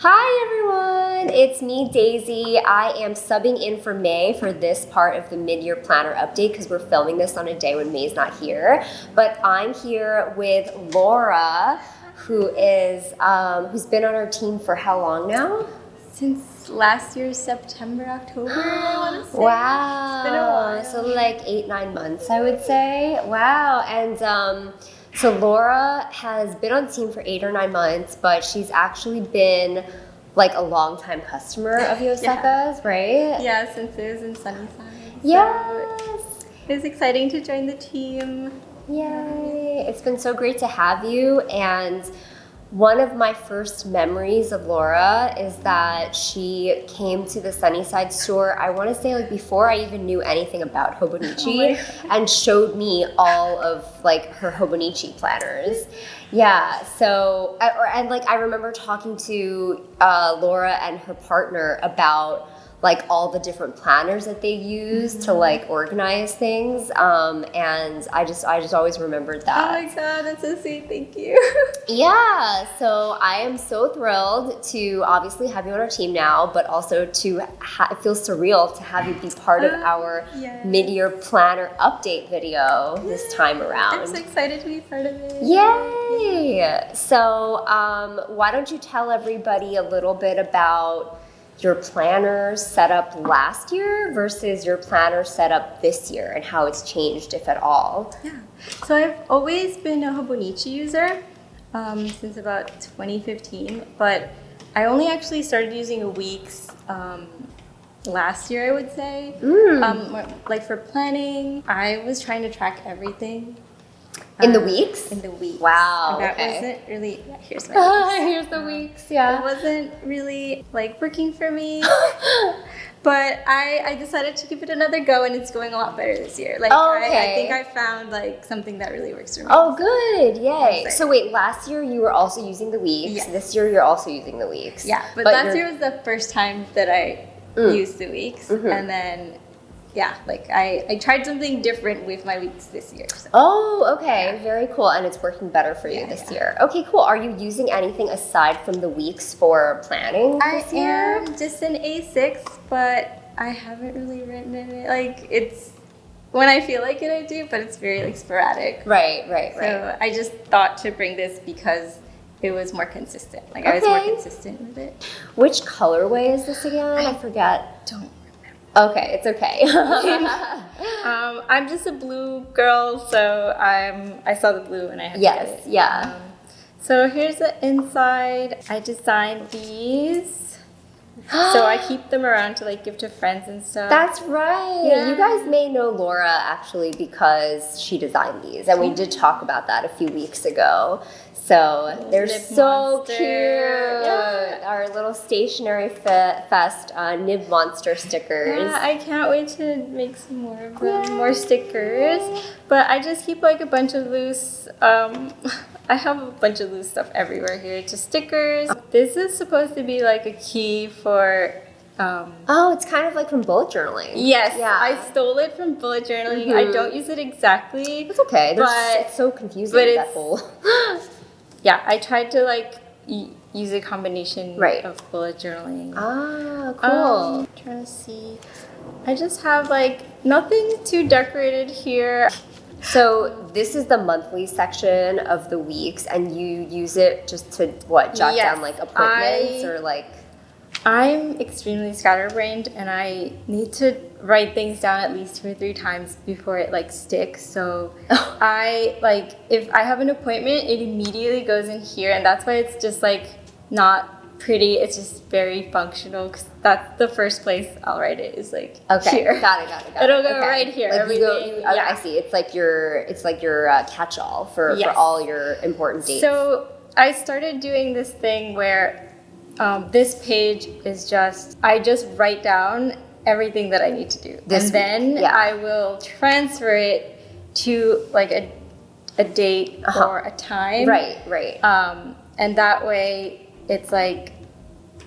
Hi everyone, it's me Daisy. I am subbing in for May for this part of the mid-year planner update because we're filming this on a day when May's not here. But I'm here with Laura, who's been on our team for how long now? Since last year's September, October, I want to say. Wow. It's been a while. So like 8-9 months, I would say. Wow. And so Laura has been on the team for 8 or 9 months, but she's actually been like a long-time customer of Yoseka's, right? Yeah, since it was in Sunnyside. Yes. So it was exciting to join the team. Yay. It's been so great to have you. And one of my first memories of Laura is that she came to the Sunnyside store, I want to say like before I even knew anything about Hobonichi, and showed me all of like her Hobonichi planners. Yeah, so, I remember talking to Laura and her partner about like all the different planners that they use to like organize things, and I just always remembered that. Oh my god, that's so sweet, thank you. Yeah, so I am so thrilled to obviously have you on our team now, but also to it feels surreal to have you be part of our mid-year planner update video this time around. I'm so excited to be part of it. Yay! So why don't you tell everybody a little bit about your planner set up last year versus your planner set up this year and how it's changed, if at all. Yeah, so I've always been a Hobonichi user since about 2015, but I only actually started using a Weeks last year, I would say. Like for planning, I was trying to track everything. In the weeks? In the weeks. Wow. And that okay. wasn't really, here's my weeks. Here's the weeks, yeah. It wasn't really like working for me. But I decided to give it another go, and it's going a lot better this year. Like I think I found like something that really works for me. Oh, good. Yay. So wait, last year you were also using the weeks. Yes. This year you're also using the weeks. Yeah, but last year was the first time that I used the weeks. And then like I tried something different with my weeks this year. So. Oh, okay. Yeah. Very cool. And it's working better for you this year. Okay, cool. Are you using anything aside from the weeks for planning this year? I am just an A6, but I haven't really written in it. Like it's when I feel like it, I do, but it's very like sporadic. Right. So I just thought to bring this because it was more consistent. Like I was more consistent with it. Which colorway is this again? I forget. Don't. Okay, it's okay. I'm just a blue girl, so I saw the blue and I had to get it. Yeah. So here's the inside. I designed these, so I keep them around to like give to friends and stuff. That's right. Yeah. You guys may know Laura actually because she designed these, and we did talk about that a few weeks ago. So they're so cute. Yeah. Our little Stationery Fest Nib Monster stickers. Yeah, I can't wait to make some more of them, more stickers. But I just keep like a bunch of loose, I have a bunch of loose stuff everywhere here. Just stickers. This is supposed to be like a key for it's kind of like from bullet journaling. Yes, yeah. I stole it from bullet journaling. I don't use it exactly. It's okay. It's so confusing, that whole... Yeah, I tried to like use a combination of bullet journaling. Ah, cool. Trying to see. I just have like nothing too decorated here. So this is the monthly section of the weeks, and you use it just to jot down like appointments or like... I'm extremely scatterbrained, and I need to write things down at least 2 or 3 times before it like sticks. So I like if I have an appointment, it immediately goes in here, and that's why it's just like not pretty. It's just very functional because that's the first place I'll write it is like here. Got it. It'll go right here. Like I see. It's like your catch-all for all your important dates. So I started doing this thing where this page is I just write down everything that I need to do. I will transfer it to like a date or a time. Right. And that way it's like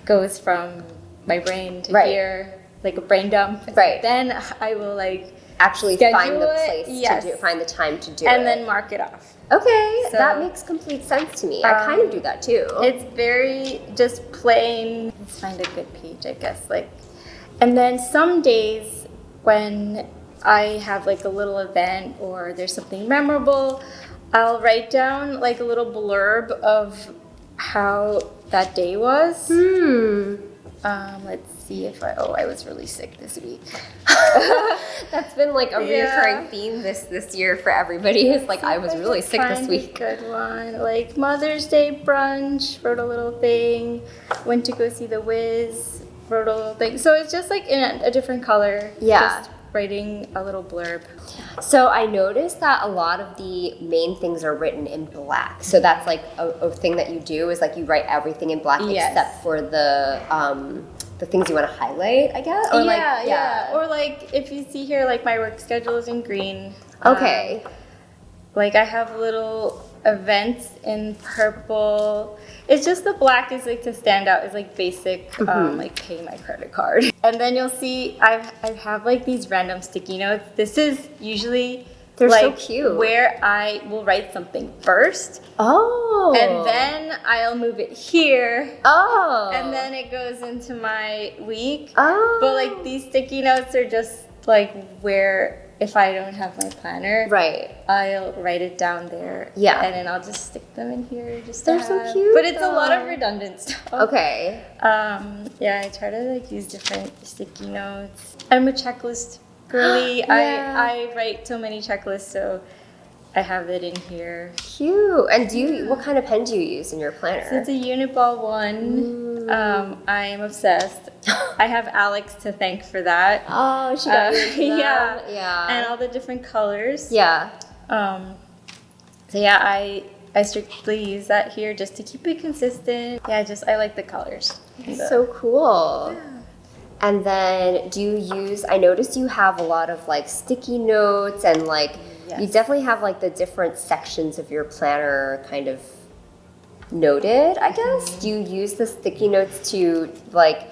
goes from my brain to here, like a brain dump. Right. Then I will like actually schedule find the it, place yes. to do it, find the time to do it. And then mark it off. Okay, So, that makes complete sense to me. I kind of do that too. It's very just plain. Let's find a good page, I guess. Like, and then some days when I have like a little event or there's something memorable, I'll write down like a little blurb of how that day was. Let's see if I was really sick this week. That's been like a recurring theme this year for everybody. Is like I was really sick this week. Good one, like Mother's Day brunch. Wrote a little thing. Went to go see The Wiz. Wrote a little thing. So it's just like in a different color. Yeah. Just writing a little blurb. So I noticed that a lot of the main things are written in black. So that's like a thing that you do is like you write everything in black except for the things you want to highlight, I guess. Or Or like if you see here, like my work schedule is in green. Okay. Like I have little events in purple. It's just the black is like to stand out. It's like basic, like pay my credit card. And then you'll see I have like these random sticky notes. This is usually they're like so cute. Where I will write something first. Oh. And then I'll move it here. Oh. And then it goes into my week. Oh. But like these sticky notes are just like where if I don't have my planner, right, I'll write it down there. Yeah. And then I'll just stick them in here. They're so cute. But it's a lot of redundant stuff. Okay. Yeah, I try to like use different sticky notes. I'm a checklist girly. I write so many checklists, so I have it in here. Cute. And what kind of pen do you use in your planner? So it's a Uniball one. I am obsessed. I have Alex to thank for that. Oh, she got you into them. Yeah. And all the different colors. Yeah. So yeah, I strictly use that here just to keep it consistent. Yeah, I like the colors. So cool. Yeah. And then I noticed you have a lot of like sticky notes and like, you definitely have like the different sections of your planner kind of noted, I guess. Do you use the sticky notes to like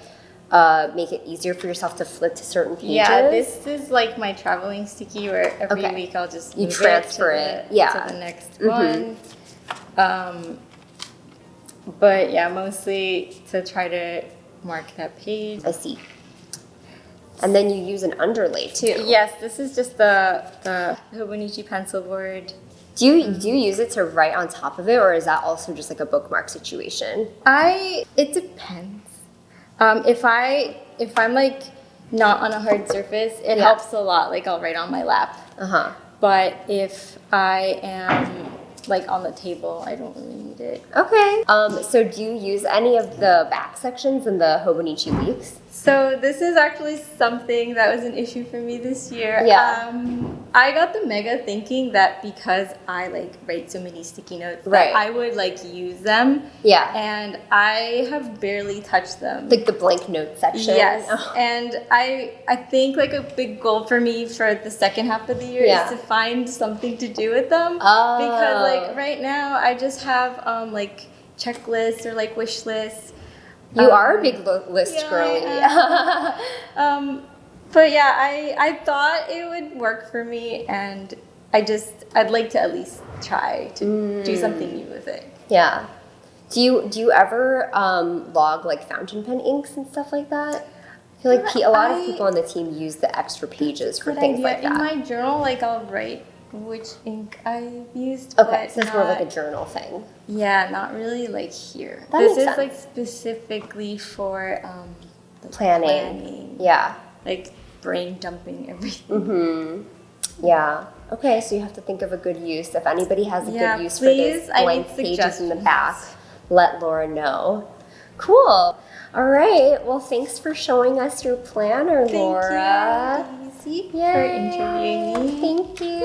make it easier for yourself to flip to certain pages? Yeah, this is like my traveling sticky where every week I'll just transfer it to the next one. But yeah, mostly to try to mark that page. I see. And then you use an underlay too. Yes, this is just the Hobonichi pencil board. Do you use it to write on top of it, or is that also just like a bookmark situation? It depends. If I'm like not on a hard surface, it helps a lot. Like I'll write on my lap. But if I am like on the table, I don't really need it. Okay. So do you use any of the back sections in the Hobonichi weeks? So this is actually something that was an issue for me this year. Yeah. I got the mega thinking that because I like write so many sticky notes, that I would like use them. Yeah. And I have barely touched them. Like the blank note section. Yes. And I think like a big goal for me for the second half of the year is to find something to do with them. Oh. Because like right now I just have like checklists or like wish lists. You are a big list girly. But yeah, I thought it would work for me, and I'd like to at least try to do something new with it. Yeah. Do you ever log like fountain pen inks and stuff like that? I feel like a lot of people on the team use the extra pages for things like that. In my journal, like I'll write which ink I've used. Okay, so it's more like a journal thing. Yeah, not really like here. This is like specifically for planning. Yeah. Like brain dumping everything. Mm-hmm. Yeah. Okay, so you have to think of a good use. If anybody has a good use for those blank pages in the back, let Laura know. Cool. All right. Well, thanks for showing us your planner, Laura. Thank you, for interviewing me. Thank you.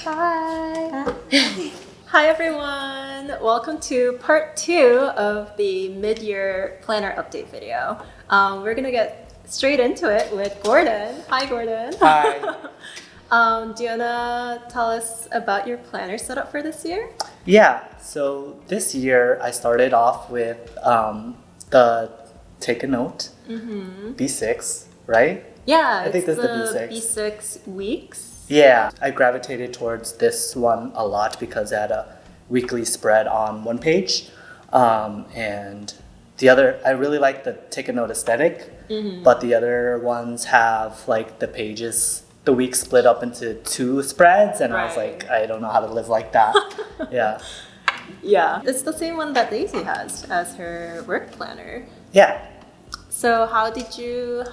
Bye. Hi everyone! Welcome to part 2 of the mid-year planner update video. We're gonna get straight into it with Gordon. Hi Gordon. Hi. Do you wanna tell us about your planner setup for this year? Yeah, so this year I started off with the Take a Note B6, right? Yeah, I think it's this is the B6. B6 weeks. Yeah, I gravitated towards this one a lot because it had a weekly spread on one page. And the other, I really like the take a note aesthetic, but the other ones have like the pages, the week split up into two spreads, and I was Right. like, I don't know how to live like that. Yeah. Yeah, it's the same one that Daisy has as her work planner. Yeah. So how did you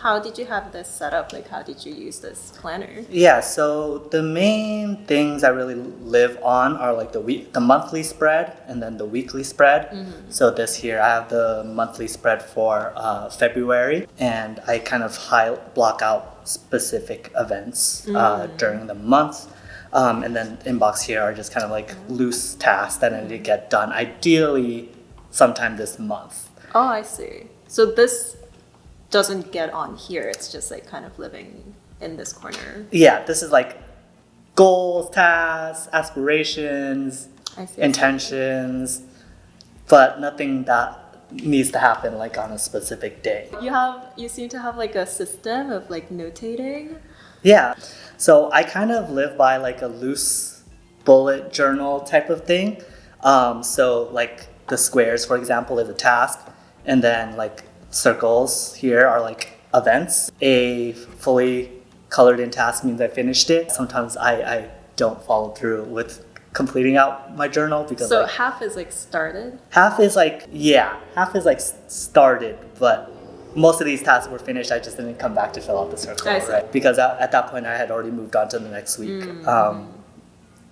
have this set up? Like how did you use this planner? Yeah, so the main things I really live on are like the monthly spread and then the weekly spread. So this year I have the monthly spread for February, and I kind of block out specific events during the month. And then inbox here are just kind of like loose tasks that I need to get done, ideally sometime this month. Oh, I see. So this doesn't get on here. It's just like kind of living in this corner. Yeah, this is like goals, tasks, aspirations, I see. intentions, but nothing that needs to happen like on a specific day. You seem to have like a system of like notating. Yeah, so I kind of live by like a loose bullet journal type of thing. So like the squares, for example, is a task, and then like circles here are like events. A fully colored in task means I finished it. Sometimes I don't follow through with completing out my journal because So like, half is like started. half is like started, but most of these tasks were finished. I just didn't come back to fill out the circle, I see. right? Because at that point I had already moved on to the next week.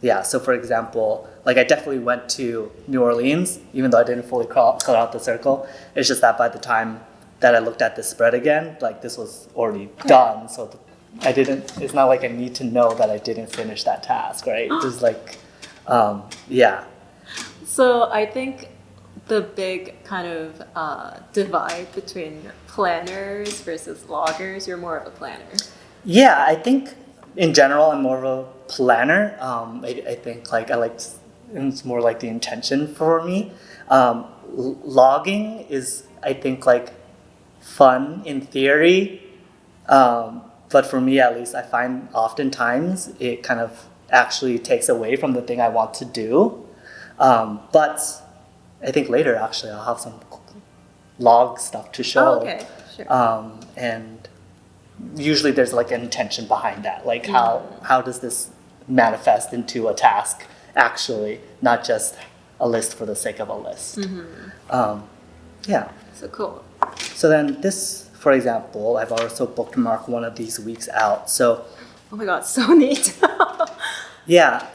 Yeah, so for example, like I definitely went to New Orleans, even though I didn't fully color out the circle. It's just that by the time that I looked at the spread again, like this was already done. So it's not like I need to know that I didn't finish that task, right? Just like, yeah. So I think the big kind of divide between planners versus loggers, you're more of a planner. Yeah, I think in general I'm more of a planner. I think like it's more like the intention for me. Logging is, I think, like fun in theory, but for me at least, I find oftentimes it kind of actually takes away from the thing I want to do. But I think later actually I'll have some log stuff to show. Oh, okay, sure. And usually there's like an intention behind that, like how does this manifest into a task actually, not just a list for the sake of a list. Yeah. So cool. So then this, for example, I've also bookmarked one of these weeks out. So Oh my god, so neat. yeah,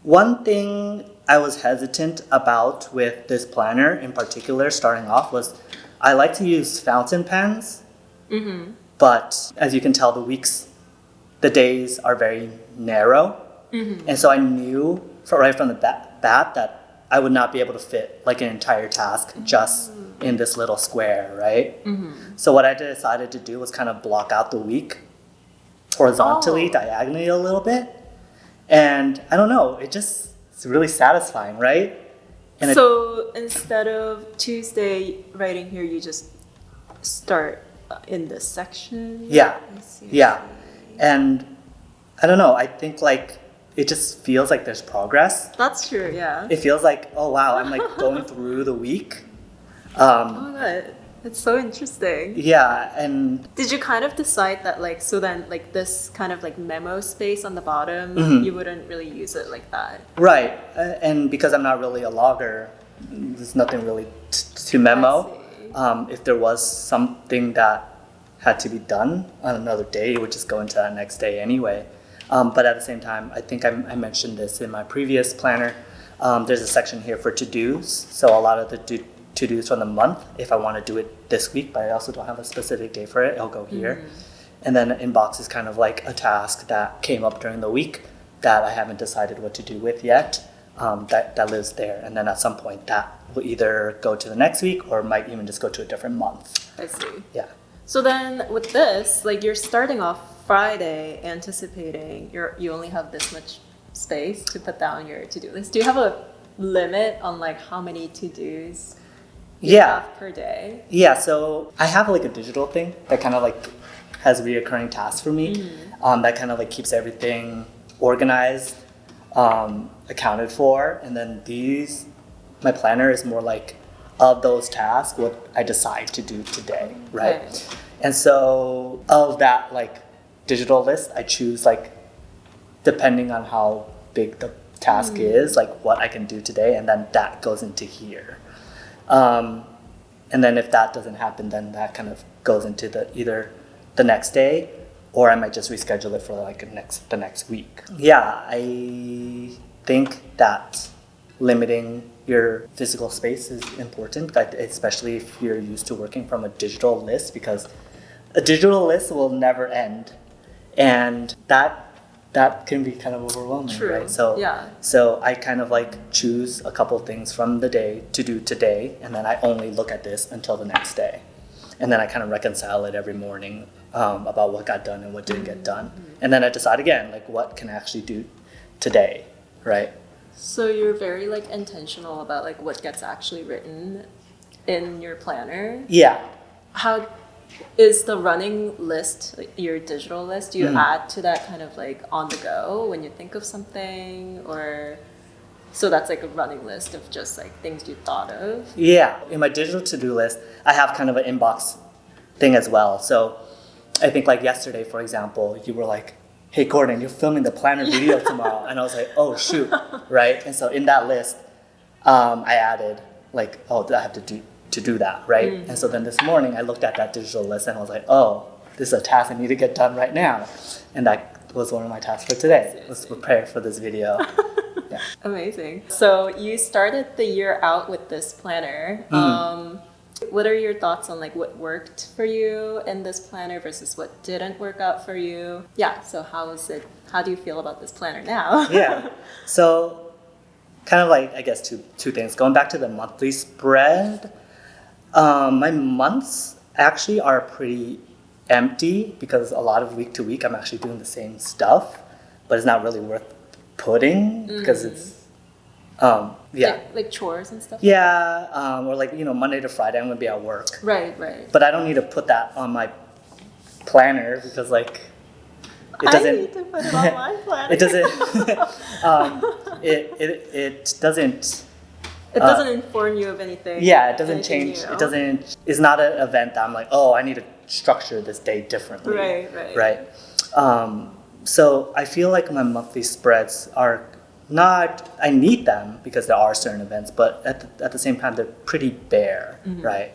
one thing I was hesitant about with this planner in particular starting off was I like to use fountain pens, but as you can tell, the days are very narrow. And so I knew right from the bat that I would not be able to fit like an entire task just in this little square, right? So what I decided to do was kind of block out the week horizontally, diagonally a little bit. And I don't know, it's really satisfying, right? And So instead of Tuesday writing here, you just start in this section? yeah, I see. yeah. And I don't know, I think like it just feels like there's progress. That's true, yeah. It feels like, oh wow, I'm like going through the week. Oh my god, it's so interesting. Yeah, and Did you kind of decide that like, so then like this kind of like memo space on the bottom, you wouldn't really use it like that? right, and because I'm not really a logger, there's nothing really to memo. If there was something that had to be done on another day, it would just go into that next day anyway. But at the same time, I think I mentioned this in my previous planner. There's a section here for to-dos. So a lot of the to-dos from the month, if I want to do it this week, but I also don't have a specific day for it, it'll go here. And then inbox is kind of like a task that came up during the week that I haven't decided what to do with yet. That lives there. And then at some point that will either go to the next week or might even just go to a different month. I see. Yeah. So then with this, like you're starting off Friday anticipating you only have this much space to put down your to-do list. Do you have a limit on like how many to-dos you Yeah. have per day? Yeah, so I have like a digital thing that kind of like has reoccurring tasks for me. That kind of like keeps everything organized, accounted for. And then my planner is more like of those tasks, what I decide to do today, right? And so of that like digital list, I choose like, depending on how big the task is, like what I can do today, and then that goes into here. And then if that doesn't happen, then that kind of goes into either the next day, or I might just reschedule it for like the next week. Yeah, I think that limiting your physical space is important, especially if you're used to working from a digital list, because a digital list will never end, and that can be kind of overwhelming. True. Right? So I kind of like choose a couple things from the day to do today, and then I only look at this until the next day, and then I kind of reconcile it every morning about what got done and what didn't get done, and then I decide again like what can I actually do today, right? So you're very like intentional about like what gets actually written in your planner. Yeah. How is the running list, like your digital list, do you add to that kind of like on the go when you think of something, or so that's like a running list of just like things you thought of? Yeah. In my digital to-do list, I have kind of an inbox thing as well. So I think like yesterday, for example, you were like, hey Gordon, you're filming the planner video tomorrow. And I was like, oh shoot, right? And so in that list, I added like, oh, I have to do that, right? And so then this morning I looked at that digital list and I was like, oh, this is a task I need to get done right now. And that was one of my tasks for today. Let's prepare for this video. Yeah. Amazing. So you started the year out with this planner. What are your thoughts on like what worked for you in this planner versus what didn't work out for you? Yeah, so how do you feel about this planner now? Yeah, so kind of like, I guess two things. Going back to the monthly spread, my months actually are pretty empty because a lot of week to week I'm actually doing the same stuff, but it's not really worth putting because it's like chores and stuff. Yeah, or like Monday to Friday I'm gonna be at work. Right. But I don't need to put that on my planner because like it doesn't. I need to put it on my planner. It doesn't. It doesn't. It doesn't inform you of anything. Yeah, it doesn't change. New. It doesn't. It's not an event that I'm like, oh, I need to structure this day differently. Right. So I feel like my monthly spreads are not. I need them because there are certain events, but at the same time, they're pretty bare, right?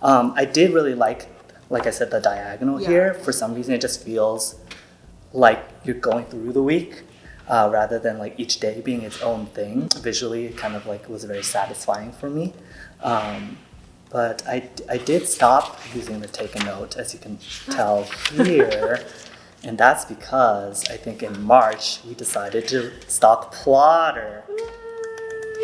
I did really like I said, the diagonal here. For some reason, it just feels like you're going through the week. Rather than like each day being its own thing. Visually, it kind of like was very satisfying for me. But I did stop using the take a note, as you can tell here. And that's because I think in March we decided to stock plotter.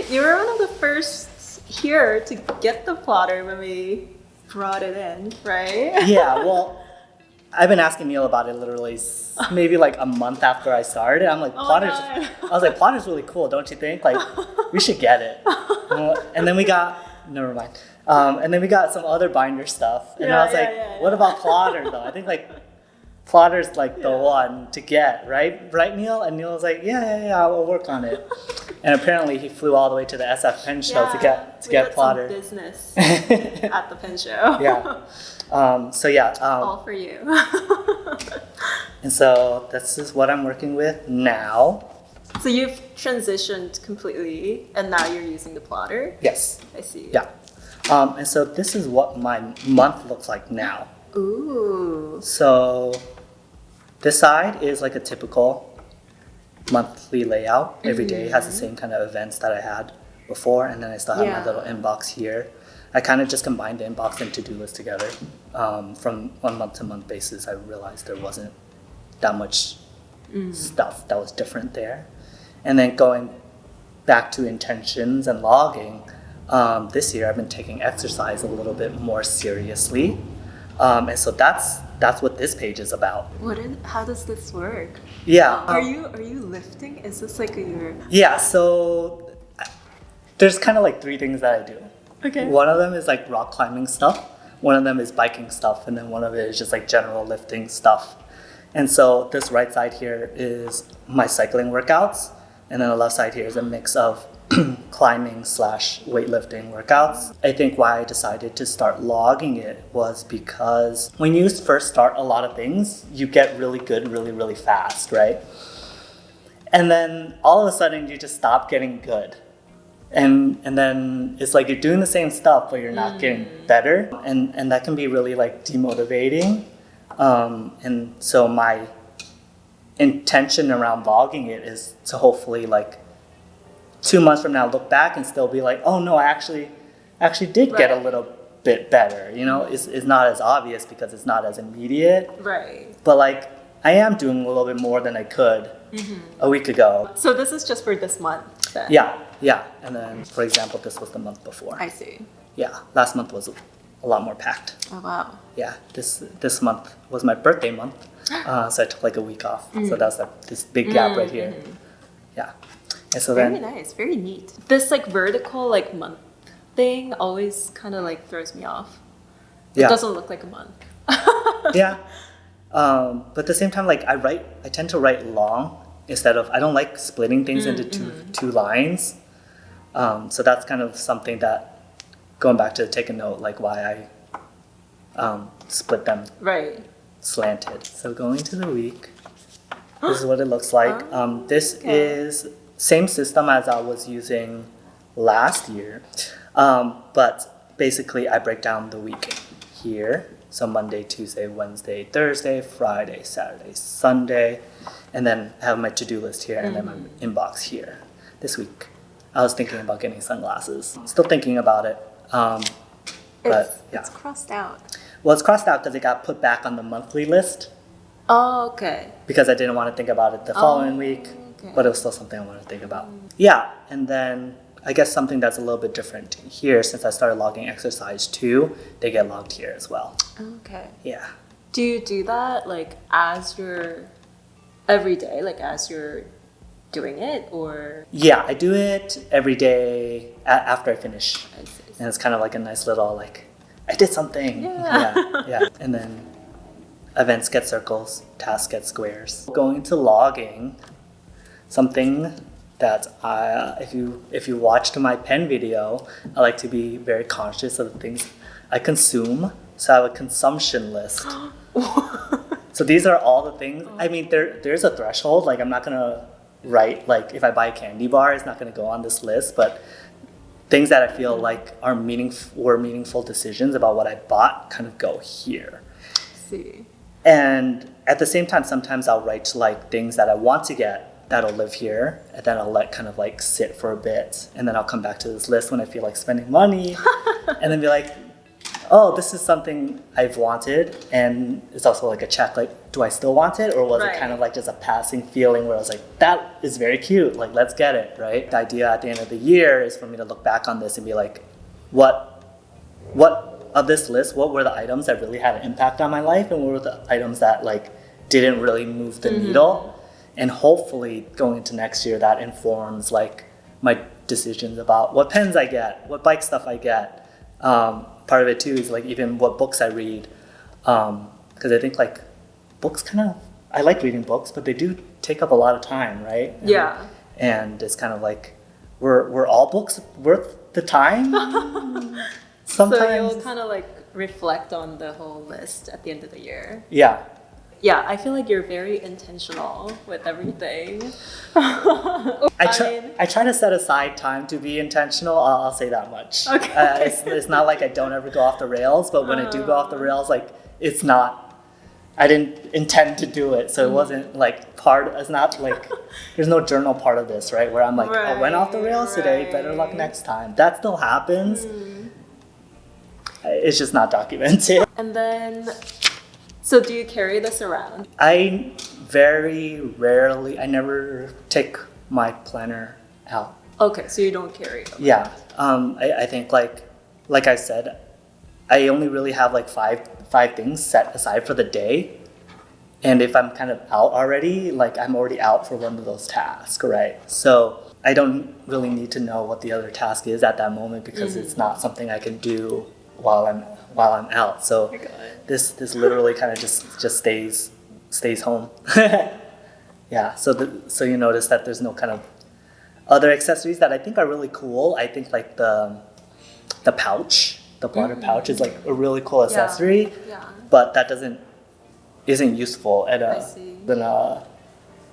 You were one of the first here to get the plotter when we brought it in, right? Yeah, well, I've been asking Neil about it literally maybe like a month after I started. I'm like, Plotter's really cool, don't you think? Like, we should get it. And then we got, never mind. And then we got some other binder stuff. And I was like, what about Plotter though? I think like Plotter's like the one to get, right? Right, Neil? And Neil was like, yeah, I'll work on it. And apparently he flew all the way to the SF Pen Show to get Plotter. Some business at the pen show. Yeah. All for you. And so this is what I'm working with now. So you've transitioned completely, and now you're using the plotter? Yes. I see. Yeah. And so this is what my month looks like now. Ooh. So this side is like a typical monthly layout. Every day has the same kind of events that I had before, and then I still have my little inbox here. I kind of just combined the inbox and to-do list together. From on month-to-month basis, I realized there wasn't that much stuff that was different there. And then going back to intentions and logging, this year I've been taking exercise a little bit more seriously. And so that's what this page is about. How does this work? Yeah. Are you lifting? Is this like your... Yeah, so there's kind of like three things that I do. Okay. One of them is like rock climbing stuff, One of them is biking stuff, and then one of it is just like general lifting stuff. And so this right side here is my cycling workouts, and then the left side here is a mix of climbing / weightlifting workouts. I think why I decided to start logging it was because when you first start a lot of things, you get really good really, really fast, right? And then all of a sudden you just stop getting good. And then it's like you're doing the same stuff, but you're not getting better. And that can be really like demotivating. And so my intention around logging it is to hopefully like 2 months from now look back and still be like, oh no, I actually did get a little bit better. You know, it's not as obvious because it's not as immediate. Right. But like I am doing a little bit more than I could a week ago. So this is just for this month then? Yeah. And then, for example, this was the month before. I see. Yeah, last month was a lot more packed. Oh, wow. Yeah, this month was my birthday month, so I took like a week off. So that's like this big gap right here. Yeah, and so Very then nice, very neat. This like vertical like month thing always kind of like throws me off. yeah, It doesn't look like a month. yeah. But at the same time, like I tend to write long instead of I don't like splitting things into two lines. So that's kind of something that going back to take a note, like why I split them Right. slanted. So going to the week, this is what it looks like. This is same system as I was using last year, but basically I break down the week here. So Monday, Tuesday, Wednesday, Thursday, Friday, Saturday, Sunday, and then I have my to-do list here and then my inbox here. This week, I was thinking about getting sunglasses. Still thinking about it, but yeah. It's crossed out. Well, it's crossed out because it got put back on the monthly list Oh, okay. because I didn't want to think about it the following week, okay. but it was still something I wanted to think about. Yeah, and then I guess something that's a little bit different here, since I started logging exercise too, they get logged here as well. Okay. Yeah. Do you do that like as you're every day, like as you're doing it, or? Yeah, I do it every day after I finish. I see. And it's kind of like a nice little, like, I did something. Yeah. Yeah. And then events get circles, tasks get squares. Going to logging, something that if you watched my pen video, I like to be very conscious of the things I consume. So I have a consumption list. So these are all the things. I mean, there's a threshold. Like I'm not gonna write like if I buy a candy bar, it's not gonna go on this list. But things that I feel like are meaningful decisions about what I bought kind of go here. See. And at the same time, sometimes I'll write like things that I want to get that'll live here, and then I'll let kind of like sit for a bit, and then I'll come back to this list when I feel like spending money, and then be like, oh, this is something I've wanted, and it's also like a check, like, do I still want it, or was it kind of like just a passing feeling where I was like, that is very cute, like, let's get it, right? The idea at the end of the year is for me to look back on this and be like, what of this list, what were the items that really had an impact on my life, and what were the items that like didn't really move the needle? And hopefully going into next year, that informs like my decisions about what pens I get, what bike stuff I get. Part of it too is like even what books I read, because I think like books I like reading books, but they do take up a lot of time, right? Yeah. And it's kind of like, were all books worth the time? Sometimes. So you'll kind of like reflect on the whole list at the end of the year. Yeah. Yeah, I feel like you're very intentional with everything. I try to set aside time to be intentional. I'll say that much. Okay. It's not like I don't ever go off the rails, but when I do go off the rails, like it's not. I didn't intend to do it, so it wasn't like it's not like there's no journal part of this, right? Where I'm like, I went off the rails today. Better luck next time. That still happens. It's just not documented. And then, so do you carry this around? I very rarely. I never take my planner out. Okay, so you don't carry it. Yeah, I think like I said, I only really have like five things set aside for the day, and if I'm kind of out already, like I'm already out for one of those tasks, right? So I don't really need to know what the other task is at that moment because it's not something I can do while while I'm out. So my God. this literally kind of just stays home. Yeah. So you notice that there's no kind of other accessories that I think are really cool. I think like the pouch, the blotter pouch is like a really cool accessory. Yeah. But that isn't useful at I see.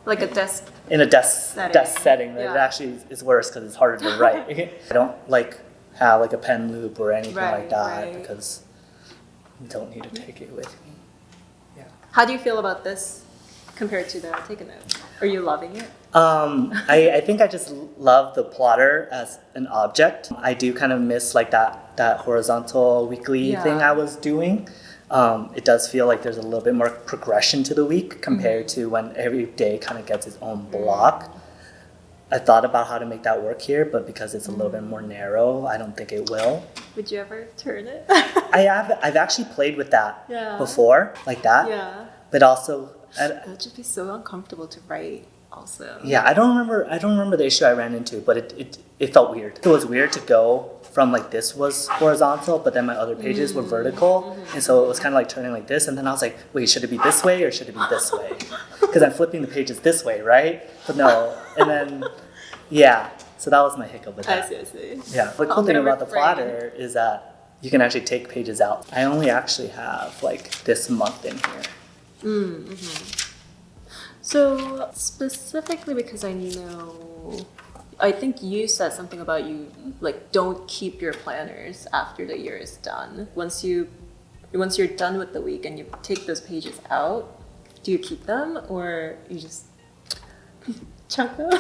Like a desk. in a desk Setting. setting. It Yeah. actually is worse because it's harder to write. I don't like have like a pen loop or anything like Right, that right. because you don't need to take it with me. Yeah. How do you feel about this compared to the Take a Note? Are you loving it? I think I just love the plotter as an object. I do kind of miss like that horizontal weekly Yeah. thing I was doing. It does feel like there's a little bit more progression to the week compared to when every day kind of gets its own block. I thought about how to make that work here, but because it's a little bit more narrow, I don't think it will. Would you ever turn it? I've actually played with that Yeah. before, like that. Yeah. But also, It would just be so uncomfortable to write also. yeah, I don't remember the issue I ran into, but it felt weird. It was weird to go from like this was horizontal, but then my other pages were vertical, and so it was kind of like turning like this, and then I was like, wait, should it be this way or should it be this way? Because I'm flipping the pages this way, right? But no, and then yeah, so that was my hiccup with I that. see. Yeah, the cool I'm thing gonna about the refrain. plotter is that you can actually take pages out. I only actually have like this month in here. So specifically because I think you said something about you like don't keep your planners after the year is done. Once you're done with the week and you take those pages out, do you keep them or you just chunk them?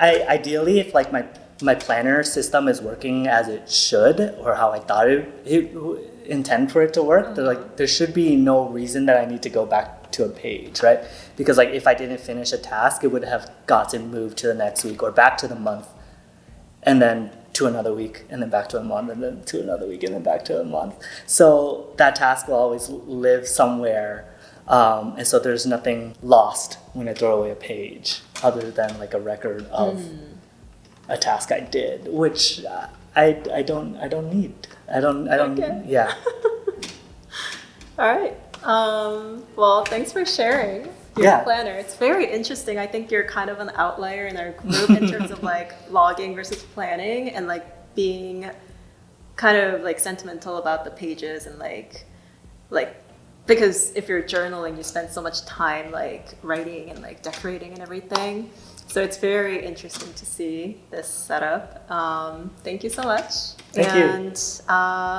Ideally, if like my planner system is working as it should or how I thought it intend for it to work, there should be no reason that I need to go back to a page, right? Because like if I didn't finish a task, it would have gotten moved to the next week or back to the month, and then to another week, and then back to a month, and then to another week, and then back to a month. So that task will always live somewhere, and so there's nothing lost when I throw away a page, other than like a record of a task I did, which I don't need. I don't. Okay. Yeah. All right. Well, thanks for sharing your Yeah. planner. It's very interesting. I think you're kind of an outlier in our group in terms of like logging versus planning and like being kind of like sentimental about the pages and like because if you're journaling, you spend so much time like writing and like decorating and everything. So it's very interesting to see this setup. Thank you so much. Thank you. And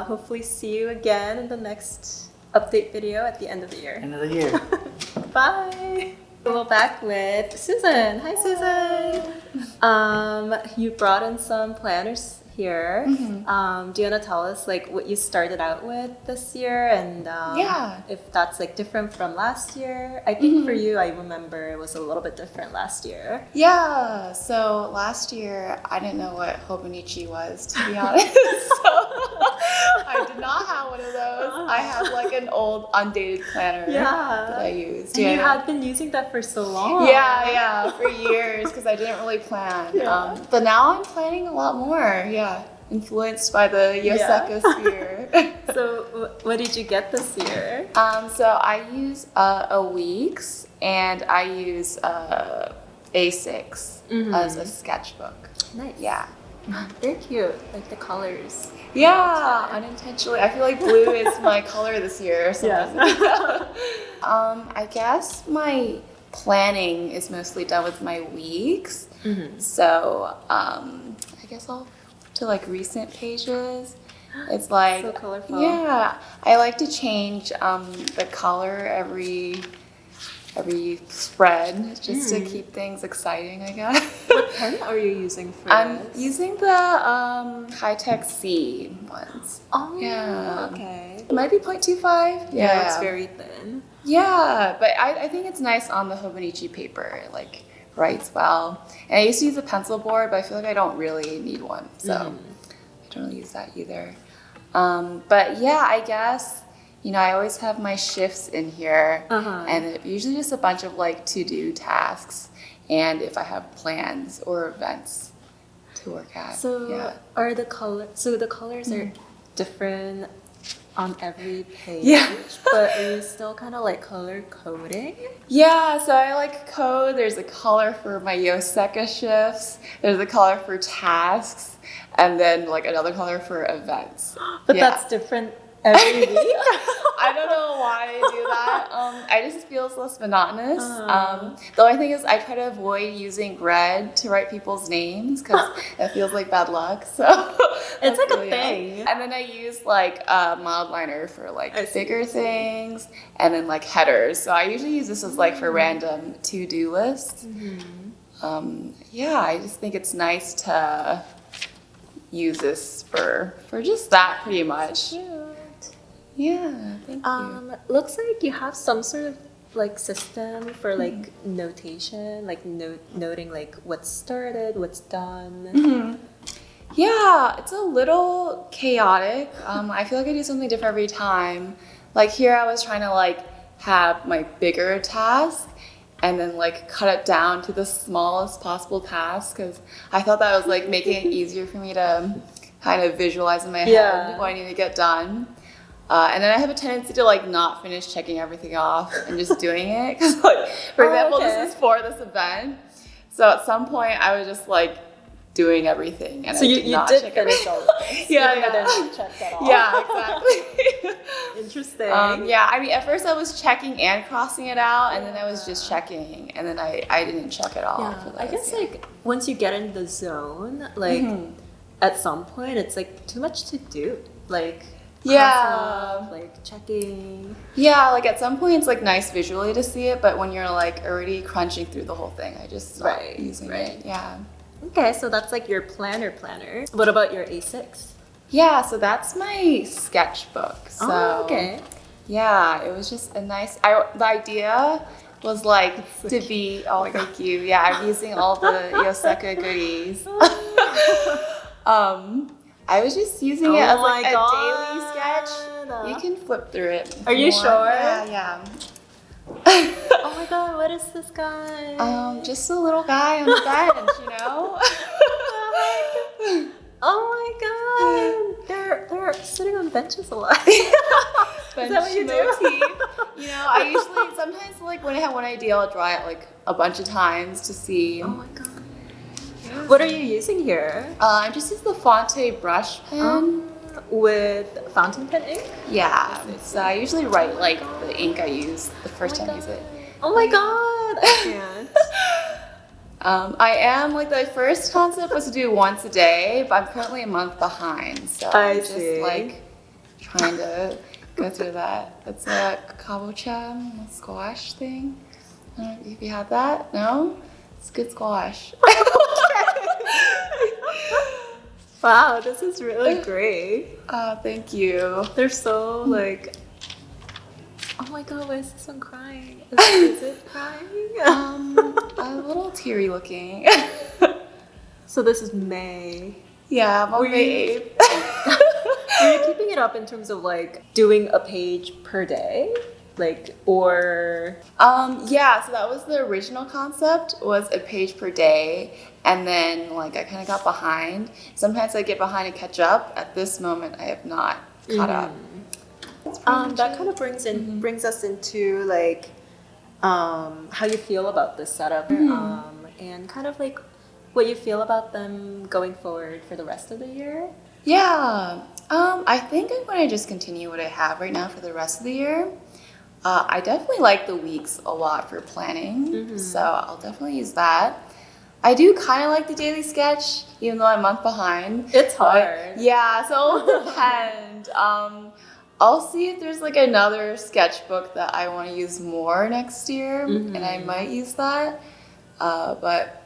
hopefully see you again in the next update video at the end of the year. End of the year. Bye. We're back with Susan. Hi, Susan. You brought in some planners here. Do you want to tell us like what you started out with this year and Yeah. if that's like different from last year? I think for you, I remember it was a little bit different last year. Yeah, so last year I didn't know what Hobonichi was, to be honest. So I did not have one of those. I had like an old undated planner that I used. And you had been using that for so long. Yeah, for years because I didn't really plan. Yeah. But now I'm planning a lot more. Yeah, influenced by the Yoseka sphere. So what did you get this year? So I use a Weeks and I use A6 as a sketchbook. Nice. Yeah. Very cute. Like the colors. Yeah, unintentionally. I feel like blue is my color this year or something. I guess my planning is mostly done with my weeks. So I guess I'll to like recent pages. It's like So colorful. Yeah, I like to change the color every spread just to keep things exciting, I guess. What pen are you using for I'm this? using the high-tech C ones. Oh, Yeah. okay. It might be 0.25. Yeah, it's very thin. Yeah, but I think it's nice on the Hobonichi paper. It like writes well. And I used to use a pencil board, but I feel like I don't really need one. So I don't really use that either. But yeah, I guess, you know, I always have my shifts in here. And it, usually just a bunch of like to-do tasks. And if I have plans or events to work at. So yeah. are the colors? So the colors are different on every page. Yeah. But are you still kind of like color coding? Yeah, so I like code. There's a color for my Yoseka shifts. There's a color for tasks, and then like another color for events. But Yeah. that's different every week? I don't know why I do that. I just feels less monotonous. The only thing is I try to avoid using red to write people's names because it feels like bad luck. So It's that's like a really thing. it. And then I use like a mild liner for I like see. bigger things, and then like headers. So I usually use this as like for random to-do lists. Yeah, I just think it's nice to use this for just that pretty much. Cute. Yeah, thank you. Looks like you have some sort of like system for like notation, like noting like what's started, what's done. Yeah, it's a little chaotic. I feel like I do something different every time. Like here I was trying to like have my bigger task and then like cut it down to the smallest possible task because I thought that was like making it easier for me to kind of visualize in my head what I need to get done. And then I have a tendency to like not finish checking everything off and just doing it because like for example this is for this event. So at some point I was just like doing everything and So I you not did check finish all of this. Yeah, even though yeah. then you checked that off. Yeah, exactly. Interesting. Yeah, I mean, at first I was checking and crossing it out, and then I was just checking, and then I didn't check it all. Yeah, for I those, guess yeah. like once you get in the zone, like at some point it's like too much to do. Like Yeah. crossing off, like checking. Yeah, like at some point it's like nice visually to see it, but when you're like already crunching through the whole thing, I just stop using it. Yeah. Okay, so that's like your planner. What about your A6? Yeah, so that's my sketchbook. So Oh, okay. yeah, it was just a nice. The idea was like to be. Oh, thank you. Yeah, I'm using all the Yoseka goodies. I was just using it as like a daily sketch. You can flip through it. Are you more. sure? Yeah. Oh my god, what is this guy? Just a little guy on the bench, you know. Oh my god, they're sitting on benches a lot. Bench that what you do? motif. You know, I usually sometimes like when I have one idea, I'll draw it like a bunch of times to see. Oh my god. What are you using here? I just use the Fonte brush pen. With fountain pen ink? Yeah, so I usually write like the ink I use the first time I use it. Oh my god, I can't. I am like the first concept was to do once a day, but I'm currently a month behind, so I'm just like trying to go through that. That's a kabocha squash thing. I don't know if you had that. No, it's good squash. Wow, this is really great. Thank you. They're so like. Oh my god, why is this one crying? Is it crying? A little teary looking. So this is May. Yeah, I'm on May 8th. Are you keeping it up in terms of like doing a page per day? Like, or. Yeah, so that was the original concept, was a page per day. And then like I kind of got behind. Sometimes I get behind and catch up. At this moment, I have not caught up. That kind of brings us into like how you feel about this setup and kind of like what you feel about them going forward for the rest of the year. Yeah, I think I'm going to just continue what I have right now for the rest of the year. I definitely like the weeks a lot for planning, so I'll definitely use that. I do kind of like the daily sketch, even though I'm a month behind. It's hard. Yeah, so it'll depend. I'll see if there's like another sketchbook that I want to use more next year, and I might use that. But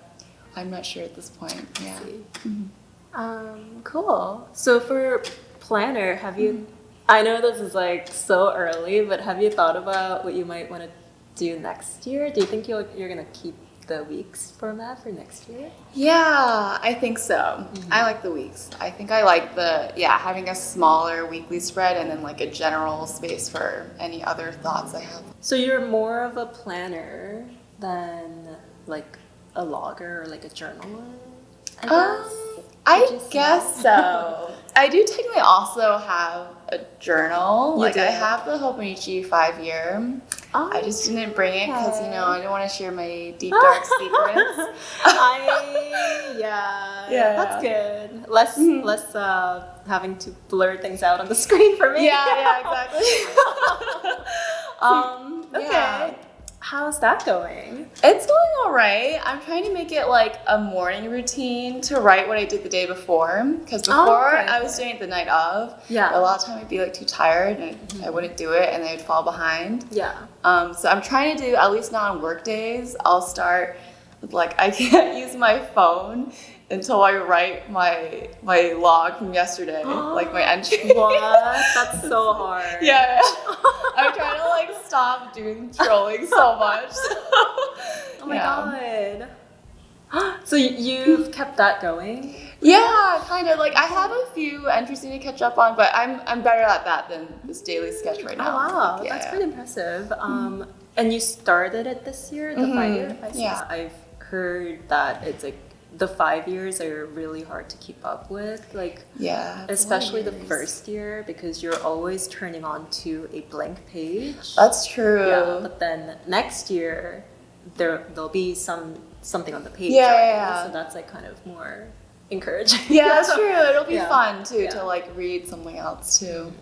I'm not sure at this point. Yeah. Cool. So for planner, have you? I know this is like so early, but have you thought about what you might want to do next year? Do you think you're gonna keep the weeks format for next year? Yeah, I think so. I like the weeks. I think I like having a smaller weekly spread and then like a general space for any other thoughts I have. So you're more of a planner than like a logger or like a journaler, I guess? I guess so. I do technically also have a journal. You like do? I have the Hobonichi 5-year. Oh, I just didn't bring it because okay. I didn't want to share my deep dark secrets. Yeah, that's good. Less having to blur things out on the screen for me. Yeah, exactly. Okay. Yeah. How's that going? It's going all right. I'm trying to make it like a morning routine to write what I did the day before. Because before okay. I was doing it the night of. Yeah. A lot of time I'd be like too tired and I wouldn't do it and I'd fall behind. Yeah. So I'm trying to do, at least not on work days, I'll start with like, I can't use my phone until I write my log from yesterday, like my entry. What? That's so hard. Yeah. I'm trying to like stop doing trolling so much. Oh my god. So you've kept that going? Yeah, kind of. Like I have a few entries I need to catch up on, but I'm better at that than this daily sketch right now. Oh wow, Yeah. that's pretty impressive. And you started it this year, the 5-year? Yeah. I've heard that it's like the 5 years are really hard to keep up with, like Yeah. it's a lot of especially the years. first year because you're always turning on to a blank page. That's true. Yeah, but then next year there'll be something on the page. Yeah, already, yeah. So that's like kind of more encouraging. Yeah, that's true. It'll be Yeah. fun too Yeah. to like read something else too.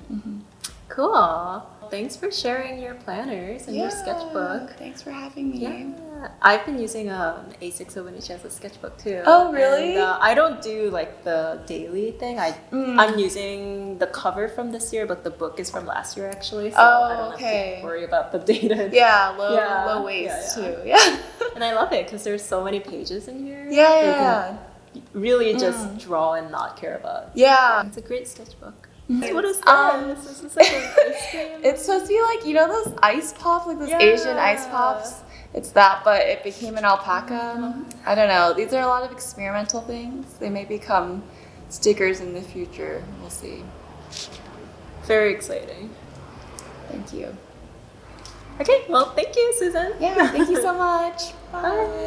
Cool. Thanks for sharing your planners and your sketchbook. Thanks for having me. Yeah, I've been using A6 Hobonichi as a sketchbook too. Oh, really? And, I don't do like the daily thing. I'm using the cover from this year, but the book is from last year actually. So I don't have to worry about the dated. Yeah, Yeah, low waist yeah, yeah. too. Yeah. And I love it because there's so many pages in here. Yeah, You yeah, can really just draw and not care about. yeah. It's a great sketchbook. Mhm. What is this? Is this like an ice cream? It's supposed to be like, you know those ice pops, like those Yeah. Asian ice pops? It's that, but it became an alpaca. I don't know. These are a lot of experimental things. They may become stickers in the future. We'll see. Very exciting. Thank you. Okay, well, thank you, Susan. Yeah, thank you so much. Bye. Bye.